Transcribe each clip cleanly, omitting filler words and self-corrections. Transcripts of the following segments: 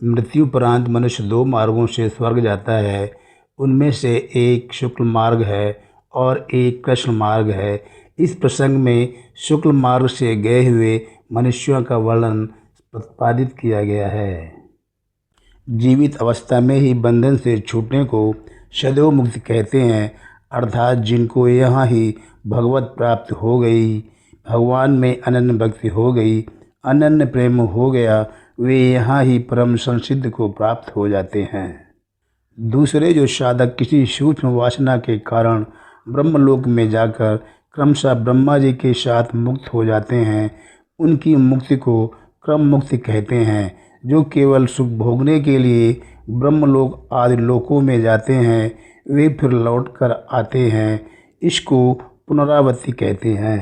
मृत्युपरांत मनुष्य दो मार्गों से स्वर्ग जाता है। उनमें से एक शुक्ल मार्ग है और एक कृष्ण मार्ग है। इस प्रसंग में शुक्ल मार्ग से गए हुए मनुष्यों का वर्णन प्रतिपादित किया गया है। जीवित अवस्था में ही बंधन से छूटने को सदैव मुक्ति कहते हैं, अर्थात जिनको यहाँ ही भगवत प्राप्त हो गई, भगवान में अनन्य भक्ति हो गई, अनन्य प्रेम हो गया, वे यहाँ ही परम संसिद्ध को प्राप्त हो जाते हैं। दूसरे जो साधक किसी सूक्ष्म वासना के कारण ब्रह्मलोक में जाकर क्रमशः ब्रह्मा जी के साथ मुक्त हो जाते हैं, उनकी मुक्ति को क्रम मुक्ति कहते हैं। जो केवल सुख भोगने के लिए ब्रह्मलोक आदि लोकों में जाते हैं, वे फिर लौट कर आते हैं। इसको पुनरावृत्ति कहते हैं।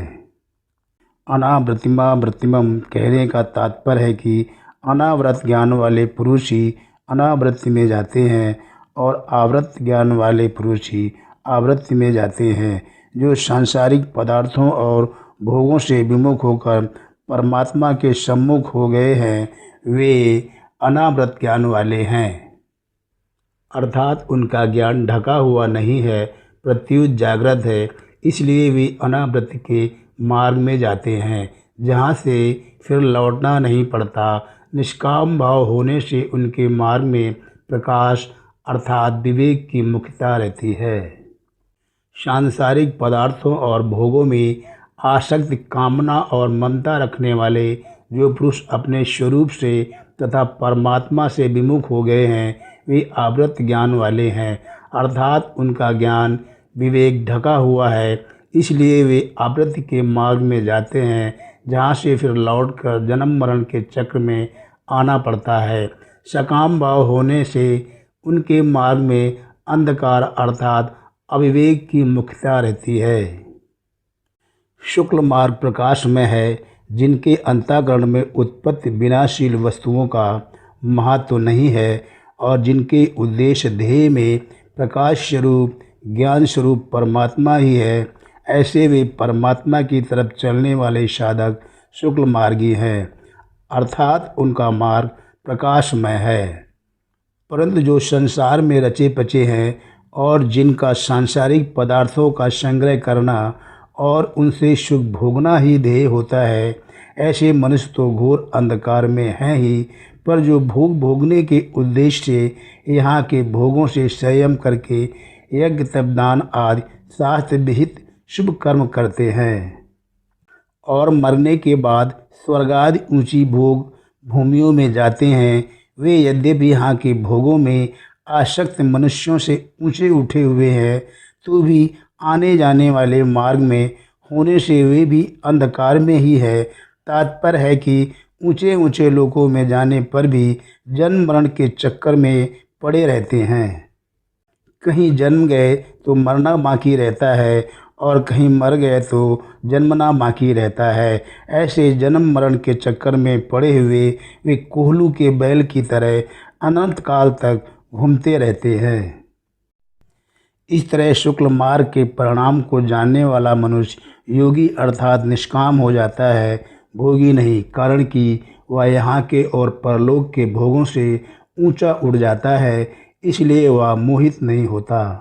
अनावृत्तिमा वृत्तिमम कहने का तात्पर्य है कि अनावृत ज्ञान वाले पुरुष ही अनावृत्ति में जाते हैं और आवृत ज्ञान वाले पुरुष ही आवृत्ति में जाते हैं। जो सांसारिक पदार्थों और भोगों से विमुख होकर परमात्मा के सम्मुख हो गए हैं, वे अनावृत ज्ञान वाले हैं, अर्थात उनका ज्ञान ढका हुआ नहीं है, प्रत्युत जागृत है। इसलिए वे अनावृत्ति के मार्ग में जाते हैं, जहाँ से फिर लौटना नहीं पड़ता। निष्काम भाव होने से उनके मार्ग में प्रकाश अर्थात विवेक की मुख्यता रहती है। सांसारिक पदार्थों और भोगों में आसक्ति, कामना और ममता रखने वाले जो पुरुष अपने स्वरूप से तथा परमात्मा से विमुख हो गए हैं, वे आवृत ज्ञान वाले हैं, अर्थात उनका ज्ञान विवेक ढका हुआ है। इसलिए वे आवृत्ति के मार्ग में जाते हैं, जहाँ से फिर लौटकर जन्म मरण के चक्र में आना पड़ता है। सकाम भाव होने से उनके मार्ग में अंधकार अर्थात अविवेक की मुख्यता रहती है। शुक्ल मार्ग प्रकाश में है, जिनके अंतःकरण में उत्पत्ति विनाशील वस्तुओं का महत्व नहीं है और जिनके उद्देश्य ध्येय में प्रकाश स्वरूप ज्ञान स्वरूप परमात्मा ही है। ऐसे वे परमात्मा की तरफ चलने वाले साधक शुक्ल मार्गी हैं, अर्थात उनका मार्ग प्रकाशमय है। परंतु जो संसार में रचे पचे हैं और जिनका सांसारिक पदार्थों का संग्रह करना और उनसे सुख भोगना ही ध्येय होता है, ऐसे मनुष्य तो घोर अंधकार में हैं ही, पर जो भोग भोगने के उद्देश्य से यहाँ के भोगों से संयम करके यज्ञ तपदान आदि शास्त्र विहित शुभ कर्म करते हैं और मरने के बाद स्वर्ग आदि ऊंची भोग भूमियों में जाते हैं, वे यद्यपि यहाँ के भोगों में आसक्त मनुष्यों से ऊंचे उठे हुए हैं, तो भी आने जाने वाले मार्ग में होने से वे भी अंधकार में ही है। तात्पर्य है कि ऊंचे ऊंचे लोकों में जाने पर भी जन्म मरण के चक्कर में पड़े रहते हैं। कहीं जन्म गए तो मरना बाकी रहता है और कहीं मर गए तो जन्मना बाकी रहता है। ऐसे जन्म मरण के चक्कर में पड़े हुए वे कोहलू के बैल की तरह अनंत काल तक घूमते रहते हैं। इस तरह शुक्ल मार्ग के परिणाम को जानने वाला मनुष्य योगी अर्थात निष्काम हो जाता है, भोगी नहीं, कारण कि वह यहाँ के और परलोक के भोगों से ऊंचा उड़ जाता है, इसलिए वह मोहित नहीं होता।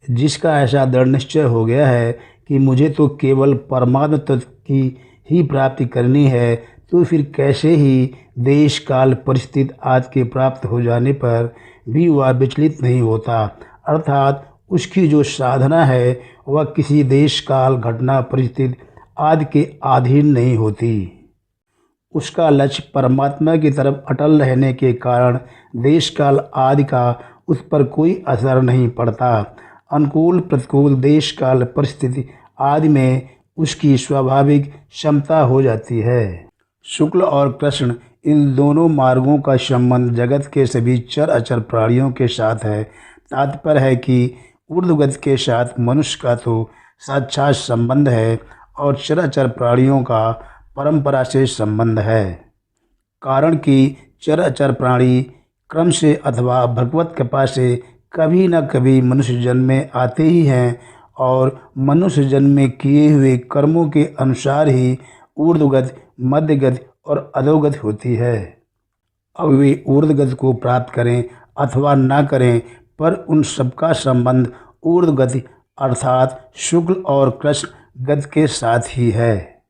जिसका ऐसा दृढ़ निश्चय हो गया है कि मुझे तो केवल परमात्म तत्व की ही प्राप्ति करनी है, तो फिर कैसे ही देश काल परिस्थिति आदि के प्राप्त हो जाने पर भी वह विचलित नहीं होता, अर्थात उसकी जो साधना है वह किसी देश काल घटना परिस्थिति आदि के अधीन नहीं होती। उसका लक्ष्य परमात्मा की तरफ अटल रहने के कारण देश काल आदि का उस पर कोई असर नहीं पड़ता। अनुकूल प्रतिकूल देश काल परिस्थिति आदि में उसकी स्वाभाविक क्षमता हो जाती है। शुक्ल और कृष्ण इन दोनों मार्गों का संबंध जगत के सभी चर अचर प्राणियों के साथ है। तात्पर्य है कि ऊर्ध्वगति के साथ मनुष्य का तो साक्षात संबंध है और चराचर प्राणियों का परंपरा से संबंध है। कारण कि चराचर प्राणी क्रम से अथवा भगवत कृपा से कभी न कभी मनुष्य जन्म में आते ही हैं और मनुष्य जन्म में किए हुए कर्मों के अनुसार ही ऊर्ध्वगति, मध्यगति और अधोगति होती है। अब वे ऊर्ध्व गति को प्राप्त करें अथवा न करें, पर उन सबका संबंध ऊर्ध्व गति अर्थात शुक्ल और कृष्ण गति के साथ ही है।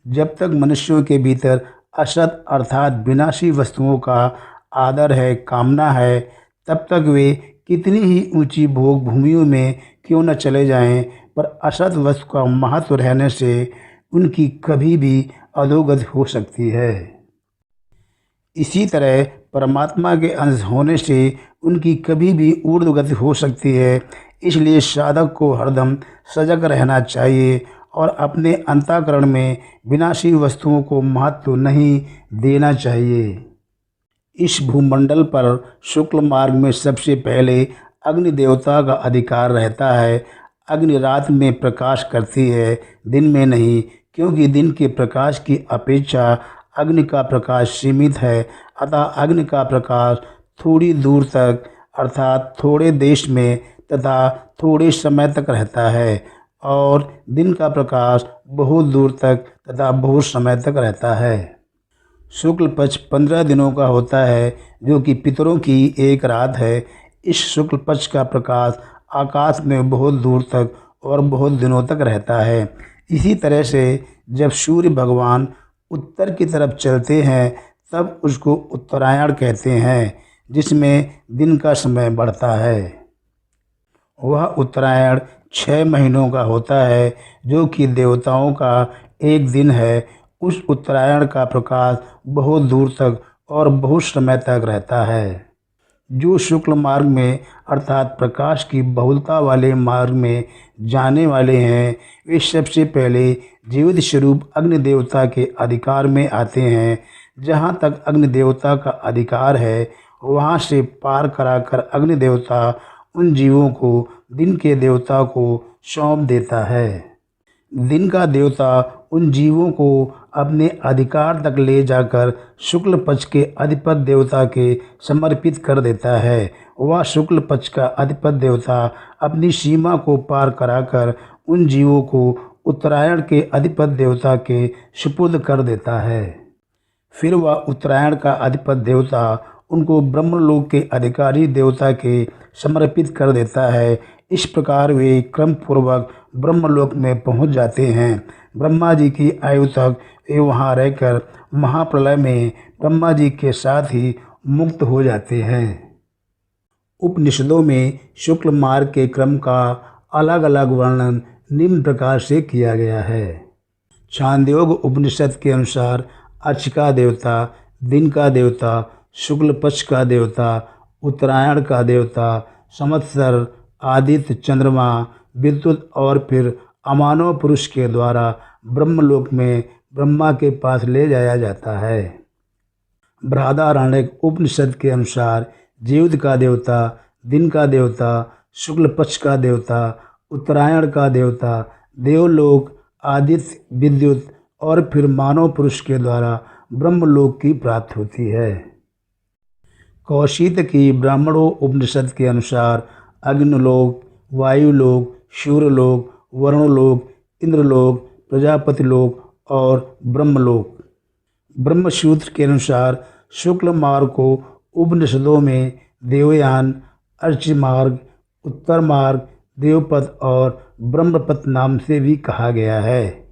जब तक मनुष्यों के भीतर असत अर्थात विनाशी वस्तुओं का आदर है, कामना है, तब तक वे कितनी ही ऊंची भोग भूमियों में क्यों न चले जाएं, पर असत वस्तु का महत्व रहने से उनकी कभी भी अधोगति हो सकती है। इसी तरह परमात्मा के अंश होने से उनकी कभी भी ऊर्ध्व गति हो सकती है। इसलिए साधक को हरदम सजग रहना चाहिए और अपने अंतःकरण में विनाशी वस्तुओं को महत्व नहीं देना चाहिए। इस भूमंडल पर शुक्ल मार्ग में सबसे पहले अग्नि देवता का अधिकार रहता है। अग्नि रात में प्रकाश करती है, दिन में नहीं, क्योंकि दिन के प्रकाश की अपेक्षा अग्नि का प्रकाश सीमित है। अतः अग्नि का प्रकाश थोड़ी दूर तक अर्थात थोड़े देश में तथा थोड़े समय तक रहता है और दिन का प्रकाश बहुत दूर तक तथा बहुत समय तक रहता है। शुक्ल पक्ष 15 दिनों का होता है, जो कि पितरों की एक रात है। इस शुक्ल पक्ष का प्रकाश आकाश में बहुत दूर तक और बहुत दिनों तक रहता है। इसी तरह से जब सूर्य भगवान उत्तर की तरफ चलते हैं तब उसको उत्तरायण कहते हैं, जिसमें दिन का समय बढ़ता है। वह उत्तरायण 6 महीनों का होता है, जो कि देवताओं का एक दिन है। उस उत्तरायण का प्रकाश बहुत दूर तक और बहुत समय तक रहता है। जो शुक्ल मार्ग में अर्थात प्रकाश की बहुलता वाले मार्ग में जाने वाले हैं, वे सबसे पहले जीवित स्वरूप अग्नि देवता के अधिकार में आते हैं। जहाँ तक अग्नि देवता का अधिकार है, वहाँ से पार कराकर अग्नि देवता उन जीवों को दिन के देवता को सौंप देता है। दिन का देवता उन जीवों को अपने अधिकार तक ले जाकर शुक्ल पक्ष के अधिपति देवता के समर्पित कर देता है। वह शुक्ल पक्ष का अधिपति देवता अपनी सीमा को पार कराकर उन जीवों को उत्तरायण के अधिपति देवता के सुपुर्द कर देता है। फिर वह उत्तरायण का अधिपति देवता उनको ब्रह्मलोक के अधिकारी देवता के समर्पित कर देता है। इस प्रकार वे क्रम पूर्वक ब्रह्मलोक में पहुंच जाते हैं। ब्रह्मा जी की आयु तक वे वहां रहकर महाप्रलय में ब्रह्मा जी के साथ ही मुक्त हो जाते हैं। उपनिषदों में शुक्ल मार्ग के क्रम का अलग अलग वर्णन निम्न प्रकार से किया गया है। छांदोग्य उपनिषद के अनुसार अर्च का देवता, दिन का देवता, शुक्ल पक्ष का देवता, उत्तरायण का देवता, संवत्सर, आदित्य, चंद्रमा, विद्युत और फिर अमानव पुरुष के द्वारा ब्रह्मलोक में ब्रह्मा के पास ले जाया जाता है। बृहदारण्यक उपनिषद के अनुसार जीवित का देवता, दिन का देवता, शुक्ल पक्ष का देवता, उत्तरायण का देवता, देवलोक, आदित्य, विद्युत और फिर मानव पुरुष के द्वारा ब्रह्मलोक की प्राप्ति होती है। कौशिक की ब्राह्मणों उपनिषद के अनुसार अग्निलोक, वायुलोक, सूर्यलोक, वरुणलोक, इंद्रलोक, प्रजापतिलोक और ब्रह्मलोक। ब्रह्मसूत्र के अनुसार शुक्ल मार्ग को उपनिषदों में देवयान, अर्च मार्ग, उत्तर मार्ग, देवपथ और ब्रह्मपथ नाम से भी कहा गया है।